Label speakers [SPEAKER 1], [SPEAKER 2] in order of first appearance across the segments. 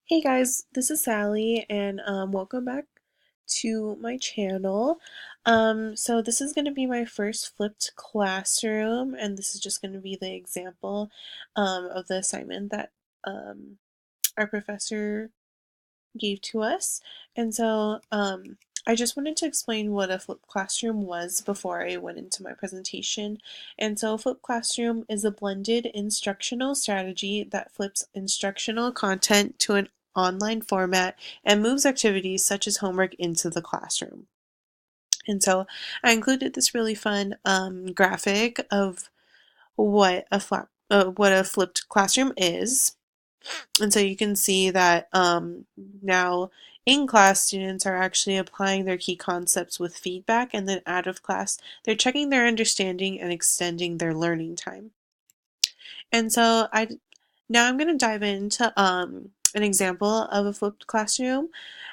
[SPEAKER 1] Hey guys, this is Sally and welcome back to my channel. So this is going to be my first flipped classroom, and this is just going to be the example of the assignment that um, our professor gave to us. And so I just wanted to explain what a flipped classroom was before I went into my presentation. And so a flipped classroom is a blended instructional strategy that flips instructional content to an online format and moves activities such as homework into the classroom. And so I included this really fun graphic of what a flipped classroom is. And so you can see that now in class, students are actually applying their key concepts with feedback, and then out of class, they're checking their understanding and extending their learning time. And so now I'm going to dive into an example of a flipped classroom.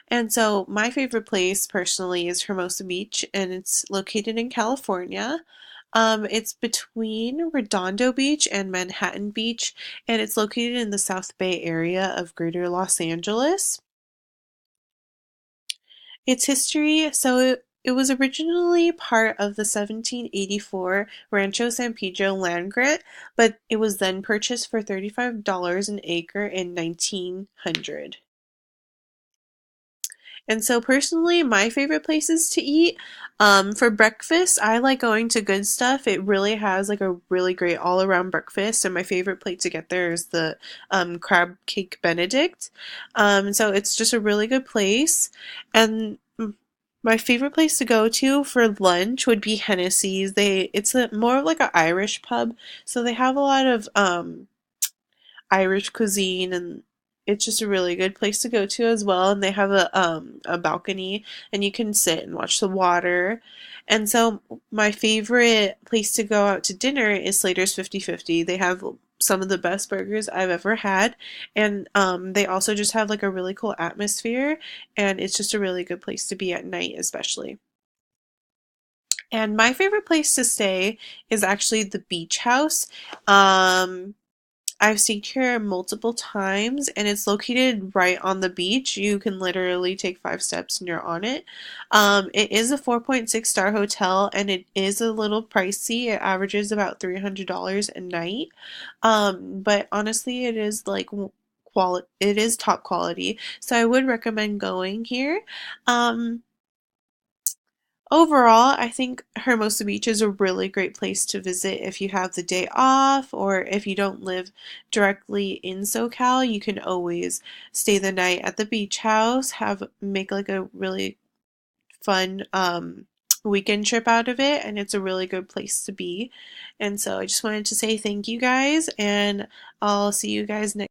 [SPEAKER 1] And so my favorite place personally is Hermosa Beach, and it's located in California. It's between Redondo Beach and Manhattan Beach, and it's located in the South Bay area of Greater Los Angeles. Its history, it was originally part of the 1784 Rancho San Pedro land grant, but it was then purchased for $35 an acre in 1900. And so personally, my favorite places to eat, for breakfast, I like going to Good Stuff. It really has like a really great all-around breakfast, and my favorite plate to get there is the crab cake Benedict. So it's just a really good place. And my favorite place to go to for lunch would be Hennessy's. It's more of like an Irish pub, so they have a lot of Irish cuisine, and it's just a really good place to go to as well. And they have a balcony, and you can sit and watch the water. And so my favorite place to go out to dinner is Slater's 50/50. They have some of the best burgers I've ever had, and they also just have like a really cool atmosphere, and it's just a really good place to be at night, especially. And my favorite place to stay is actually the beach house. Um, I've stayed here multiple times, and it's located right on the beach. You can literally take 5 steps and you're on it. It is a 4.6-star hotel, and it is a little pricey. It averages about $300 a night. But honestly, it is like it is top quality. So I would recommend going here. Um, Overall, I think Hermosa Beach is a really great place to visit if you have the day off, or if you don't live directly in SoCal, you can always stay the night at the beach house, make like a really fun weekend trip out of it, and it's a really good place to be. And so I just wanted to say thank you guys, and I'll see you guys next